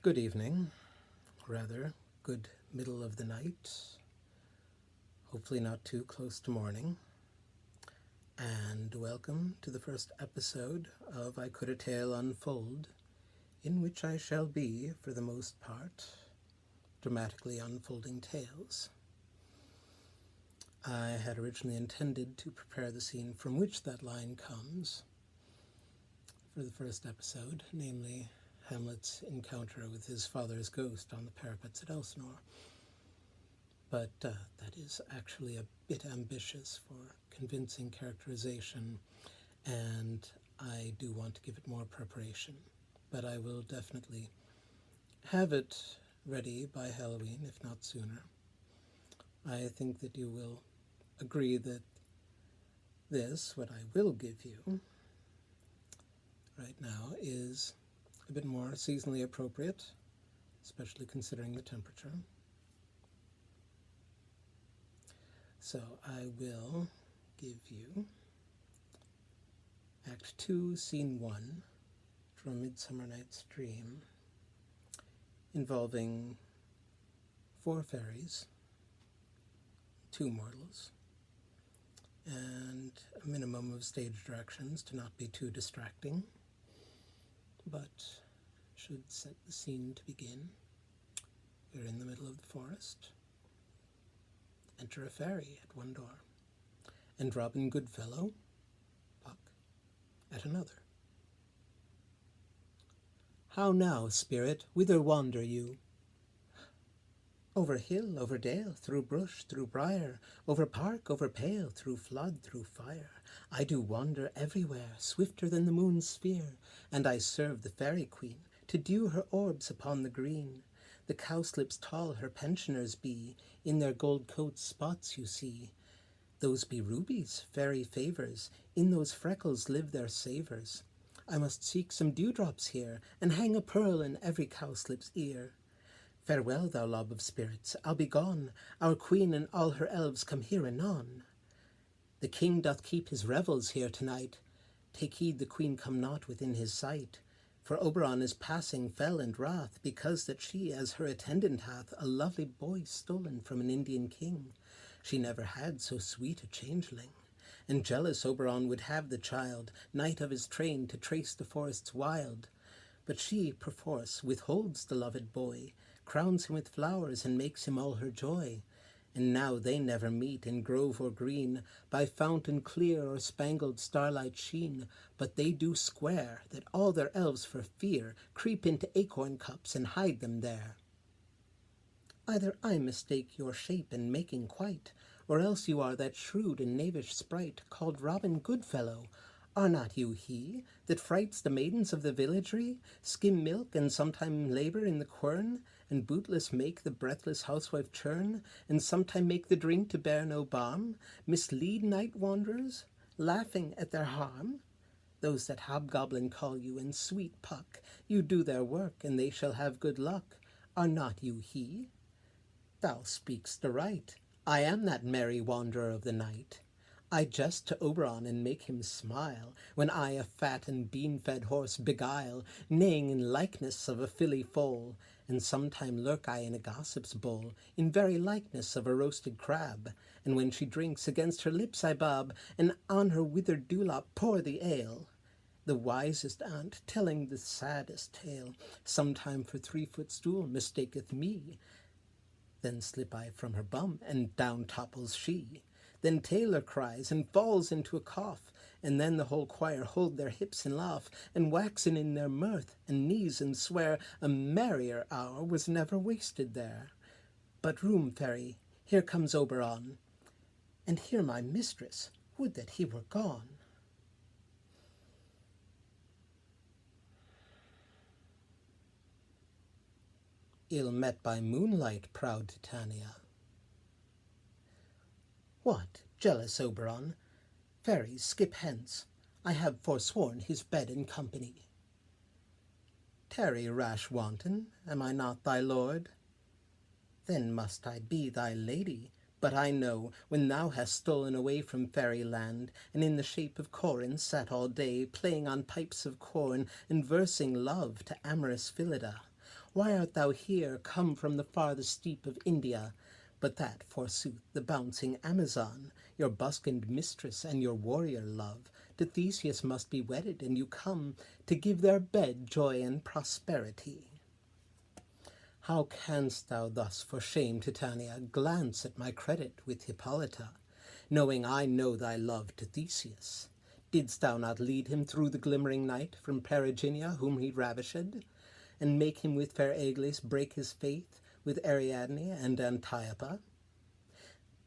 Good evening, rather, good middle of the night, hopefully not too close to morning, and welcome to the first episode of I Could a Tale Unfold, in which I shall be, for the most part, dramatically unfolding tales. I had originally intended to prepare the scene from which that line comes for the first episode, namely Hamlet's encounter with his father's ghost on the parapets at Elsinore. But that is actually a bit ambitious for convincing characterization, and I do want to give it more preparation. But I will definitely have it ready by Halloween, if not sooner. I think that you will agree that this, what I will give you right now, is a bit more seasonally appropriate, especially considering the temperature. So I will give you Act 2, Scene 1 from Midsummer Night's Dream, involving 4 fairies, 2 mortals, and a minimum of stage directions to not be too distracting, but should set the scene to begin. We're in the middle of the forest. Enter a fairy at one door, and Robin Goodfellow, Puck, at another. How now, spirit, whither wander you? Over hill, over dale, through bush, through briar, over park, over pale, through flood, through fire. I do wander everywhere, swifter than the moon's sphere, and I serve the fairy queen, to dew her orbs upon the green. The cowslips tall her pensioners be, in their gold coats spots you see. Those be rubies, fairy favours, in those freckles live their savours. I must seek some dewdrops here, and hang a pearl in every cowslip's ear. Farewell, thou lob of spirits, I'll be gone. Our queen and all her elves come here anon. The king doth keep his revels here tonight. Take heed the queen come not within his sight. For Oberon is passing fell and wrath, because that she as her attendant hath a lovely boy stolen from an Indian king. She never had so sweet a changeling. And jealous Oberon would have the child, knight of his train, to trace the forests wild. But she, perforce, withholds the loved boy, crowns him with flowers, and makes him all her joy. And now they never meet in grove or green, by fountain clear or spangled starlight sheen, but they do square, that all their elves for fear creep into acorn cups and hide them there. Either I mistake your shape in making quite, or else you are that shrewd and knavish sprite, called Robin Goodfellow. Are not you he that frights the maidens of the villagery, skim milk, and sometime labour in the quern, and bootless make the breathless housewife churn, and sometime make the drink to bear no balm, mislead night wanderers, laughing at their harm? Those that hobgoblin call you, and sweet Puck, you do their work, and they shall have good luck. Are not you he? Thou speak'st aright. I am that merry wanderer of the night. I jest to Oberon and make him smile, when I a fat and bean-fed horse beguile, neighing in likeness of a filly foal, and sometime lurk I in a gossip's bowl, in very likeness of a roasted crab, and when she drinks, against her lips I bob, and on her withered dewlap pour the ale. The wisest aunt, telling the saddest tale, sometime for 3-foot stool mistaketh me. Then slip I from her bum, and down topples she. Then Taylor cries, and falls into a cough, and then the whole choir hold their hips and laugh, and waxen in their mirth, and neeze and swear a merrier hour was never wasted there. But room, fairy, here comes Oberon, and here my mistress, would that he were gone. Ill met by moonlight, proud Titania. What, jealous Oberon? Fairies, skip hence. I have forsworn his bed and company. Tarry, rash wanton, am I not thy lord? Then must I be thy lady, But I know, when thou hast stolen away from fairyland, and in the shape of Corin sat all day, playing on pipes of corn, and versing love to amorous Phillida, Why art thou here, come from the farthest steep of India? But that, forsooth, the bouncing Amazon, your buskined mistress and your warrior love, to Theseus must be wedded, and you come to give their bed joy and prosperity. How canst thou thus, for shame, Titania, glance at my credit with Hippolyta, knowing I know thy love to Theseus? Didst thou not lead him through the glimmering night from Periginia, whom he ravished, and make him with fair Aglis break his faith with Ariadne and Antiopa?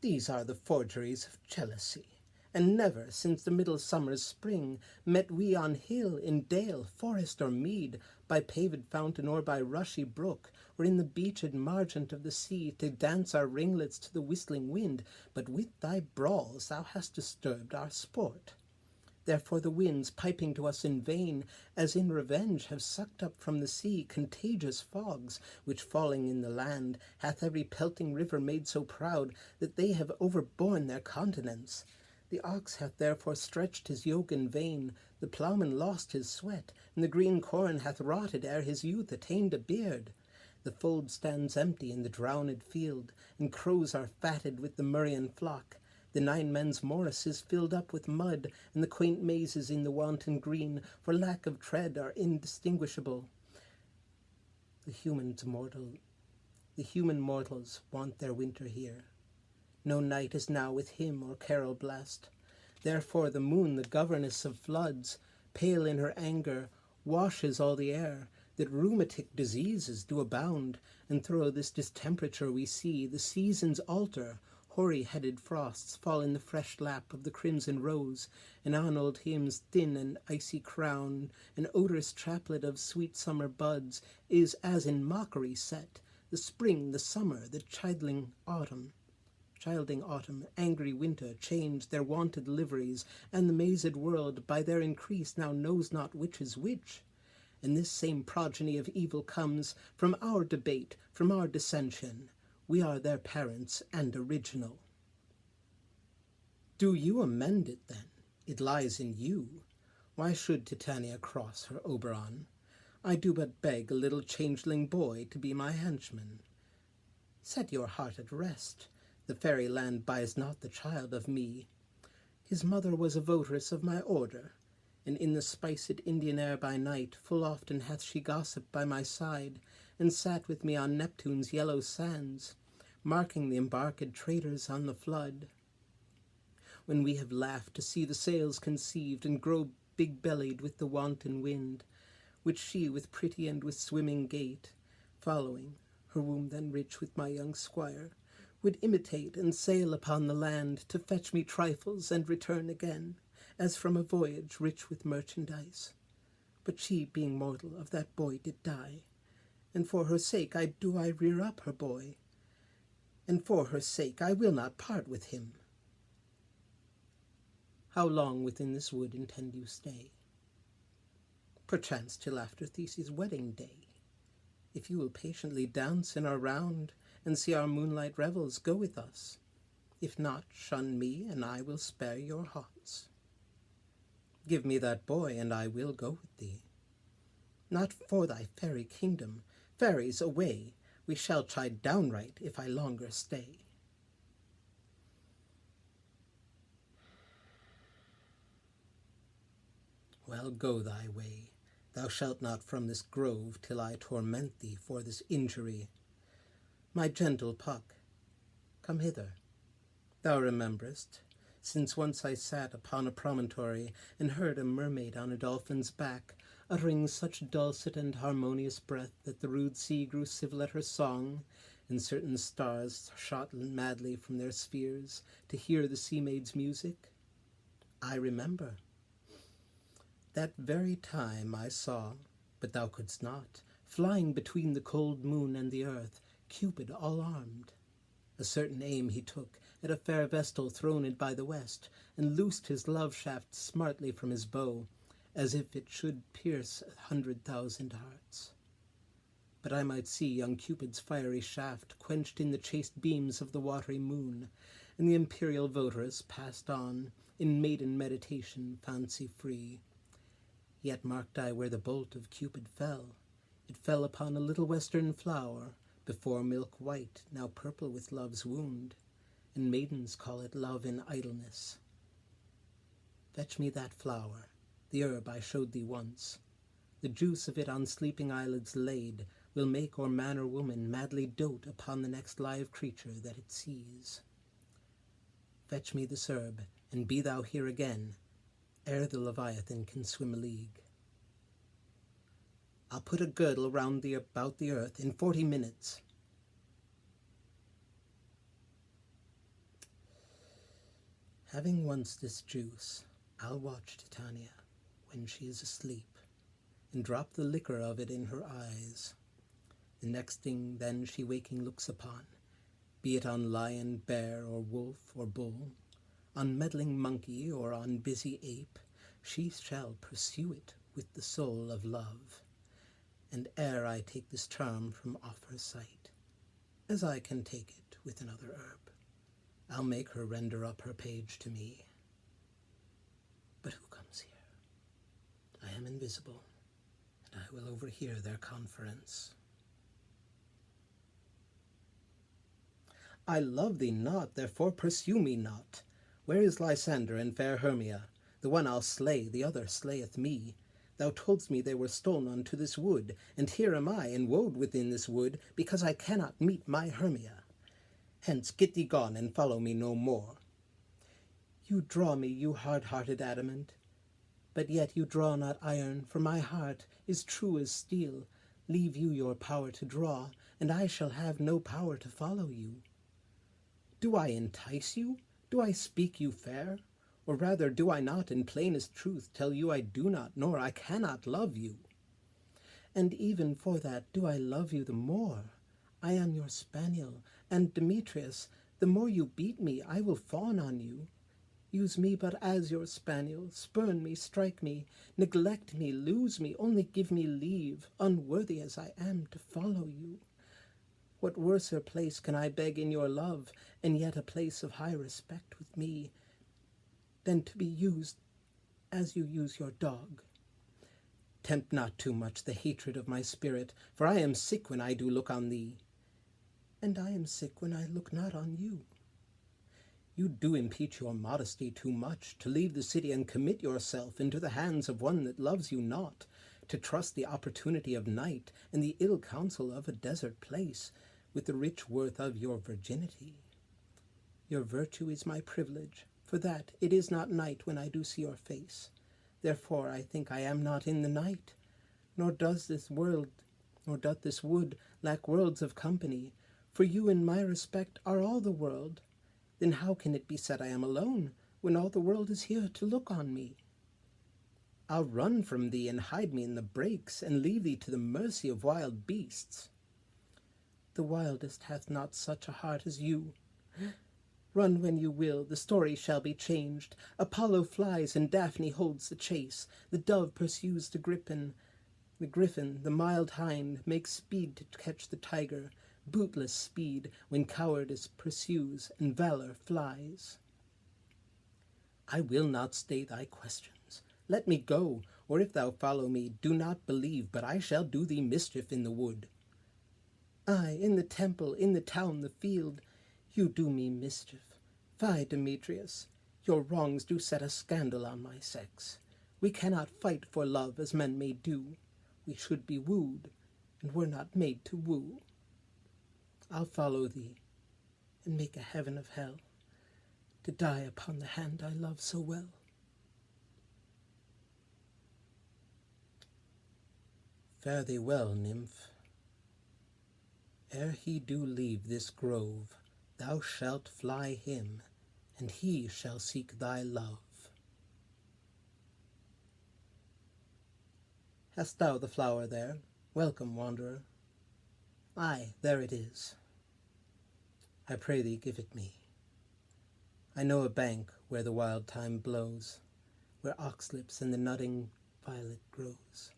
These are the forgeries of jealousy, and never since the middle summer's spring met we on hill, in dale, forest, or mead, by paved fountain or by rushy brook, or in the beached margent of the sea, to dance our ringlets to the whistling wind, but with thy brawls thou hast disturbed our sport. Therefore the winds, piping to us in vain, as in revenge, have sucked up from the sea contagious fogs, which falling in the land, hath every pelting river made so proud, that they have overborne their continents. The ox hath therefore stretched his yoke in vain, the ploughman lost his sweat, and the green corn hath rotted ere his youth attained a beard. The fold stands empty in the drowned field, and crows are fatted with the murrian flock. The 9 men's morris is filled up with mud, and the quaint mazes in the wanton green, for lack of tread, are indistinguishable. The human mortals want their winter here. No night is now with hymn or carol blest. Therefore the moon, the governess of floods, pale in her anger, washes all the air, that rheumatic diseases do abound, and through this distemperature we see the seasons alter. Hoary-headed frosts fall in the fresh lap of the crimson rose, and on old hymns thin and icy crown, an odorous chaplet of sweet summer buds, is as in mockery set. The spring, the summer, the childing autumn, angry winter, change their wonted liveries, and the mazed world by their increase now knows not which is which. And this same progeny of evil comes from our debate, from our dissension. We are their parents and original. Do you amend it, then? It lies in you. Why should Titania cross her Oberon? I do but beg a little changeling boy to be my henchman. Set your heart at rest. The fairy land buys not the child of me. His mother was a votress of my order, and in the spiced Indian air by night full often hath she gossiped by my side, and sat with me on Neptune's yellow sands, marking the embarked traders on the flood. When we have laughed to see the sails conceived, and grow big-bellied with the wanton wind, which she with pretty and with swimming gait, following, her womb then rich with my young squire, would imitate and sail upon the land, to fetch me trifles and return again, as from a voyage rich with merchandise. But she, being mortal, of that boy did die, and for her sake I rear up her boy, and for her sake I will not part with him. How long within this wood intend you stay? Perchance till after Theseus' wedding day. If you will patiently dance in our round, and see our moonlight revels, go with us. If not, shun me, and I will spare your haunts. Give me that boy, and I will go with thee. Not for thy fairy kingdom, fairies, away, we shall chide downright if I longer stay. Well, go thy way. Thou shalt not from this grove till I torment thee for this injury. My gentle Puck, come hither. Thou rememberest, since once I sat upon a promontory, and heard a mermaid on a dolphin's back, uttering such dulcet and harmonious breath that the rude sea grew civil at her song, and certain stars shot madly from their spheres to hear the sea maid's music? I remember. That very time I saw, but thou couldst not, flying between the cold moon and the earth, Cupid all armed. A certain aim he took at a fair vestal throned by the west, and loosed his love shaft smartly from his bow, as if it should pierce 100,000 hearts. But I might see young Cupid's fiery shaft quenched in the chaste beams of the watery moon, and the imperial votaress passed on in maiden meditation fancy free. Yet marked I where the bolt of Cupid fell, It fell upon a little western flower, before milk white, now purple with love's wound, and maidens call it love in idleness. Fetch me that flower, the herb I showed thee once. The juice of it on sleeping eyelids laid will make or man or woman madly dote upon the next live creature that it sees. Fetch me this herb, and be thou here again, ere the Leviathan can swim a league. I'll put a girdle about the earth in 40 minutes. Having once this juice, I'll watch Titania when she is asleep, and drop the liquor of it in her eyes. The next thing then she waking looks upon, be it on lion, bear, or wolf, or bull, on meddling monkey, or on busy ape, she shall pursue it with the soul of love. And ere I take this charm from off her sight, as I can take it with another herb, I'll make her render up her page to me. But who comes here? I am invisible, and I will overhear their conference. I love thee not, therefore pursue me not. Where is Lysander and fair Hermia? The one I'll slay, the other slayeth me. Thou toldst me they were stolen unto this wood, and here am I, enwoed within this wood, because I cannot meet my Hermia. Hence, get thee gone, and follow me no more. You draw me, you hard-hearted adamant, but yet you draw not iron, for my heart is true as steel. Leave you your power to draw, and I shall have no power to follow you. Do I entice you? Do I speak you fair? Or rather, do I not in plainest truth tell you I do not, nor I cannot love you? And even for that do I love you the more. I am your spaniel, and Demetrius, the more you beat me, I will fawn on you. Use me but as your spaniel, spurn me, strike me, neglect me, lose me, only give me leave, unworthy as I am, to follow you. What worser place can I beg in your love, and yet a place of high respect with me, than to be used as you use your dog? Tempt not too much the hatred of my spirit, for I am sick when I do look on thee, and I am sick when I look not on you. You do impeach your modesty too much, to leave the city and commit yourself into the hands of one that loves you not, to trust the opportunity of night and the ill counsel of a desert place, with the rich worth of your virginity. Your virtue is my privilege, for that it is not night when I do see your face. Therefore I think I am not in the night, nor doth this wood lack worlds of company, for you in my respect are all the world. Then how can it be said I am alone, when all the world is here to look on me? I'll run from thee and hide me in the brakes, and leave thee to the mercy of wild beasts. The wildest hath not such a heart as you. Run when you will, the story shall be changed. Apollo flies and Daphne holds the chase. The dove pursues the griffin, the mild hind makes speed to catch the tiger, bootless speed when cowardice pursues and valor flies. I will not stay thy questions. Let me go, or if thou follow me, do not believe, but I shall do thee mischief in the wood. Ay, in the temple, in the town, the field, you do me mischief. Fie, Demetrius, your wrongs do set a scandal on my sex. We cannot fight for love as men may do. We should be wooed, and were not made to woo. I'll follow thee, and make a heaven of hell, to die upon the hand I love so well. Fare thee well, nymph. Ere he do leave this grove, thou shalt fly him, and he shall seek thy love. Hast thou the flower there? Welcome, wanderer. Ay, there it is. I pray thee give it me. I know a bank where the wild thyme blows, where oxlips and the nodding violet grows,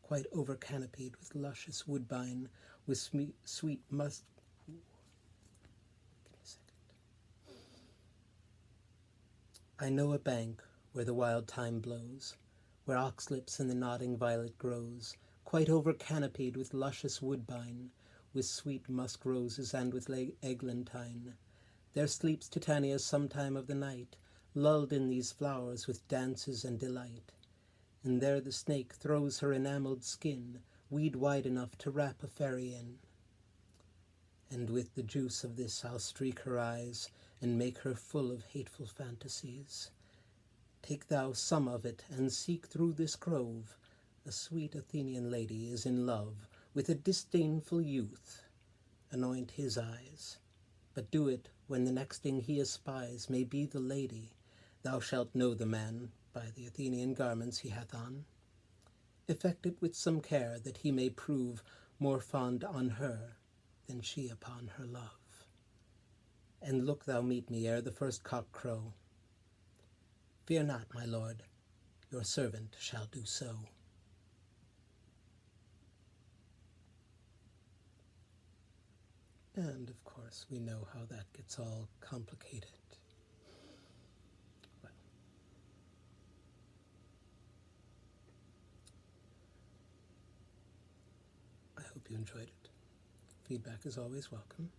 quite over-canopied with luscious woodbine, with sweet musk. Give me a second. I know a bank where the wild thyme blows, where oxlips and the nodding violet grows, quite over-canopied with luscious woodbine, with sweet musk roses and with eglantine. There sleeps Titania sometime of the night, lulled in these flowers with dances and delight. And there the snake throws her enamelled skin, weed wide enough to wrap a fairy in. And with the juice of this I'll streak her eyes, and make her full of hateful fantasies. Take thou some of it, and seek through this grove. A sweet Athenian lady is in love with a disdainful youth. Anoint his eyes, but do it when the next thing he espies may be the lady. Thou shalt know the man by the Athenian garments he hath on. Effect it with some care, that he may prove more fond on her than she upon her love. And look thou meet me ere the first cock crow. Fear not, my lord, your servant shall do so. And of course we know how that gets all complicated. Well, I hope you enjoyed it. Feedback is always welcome.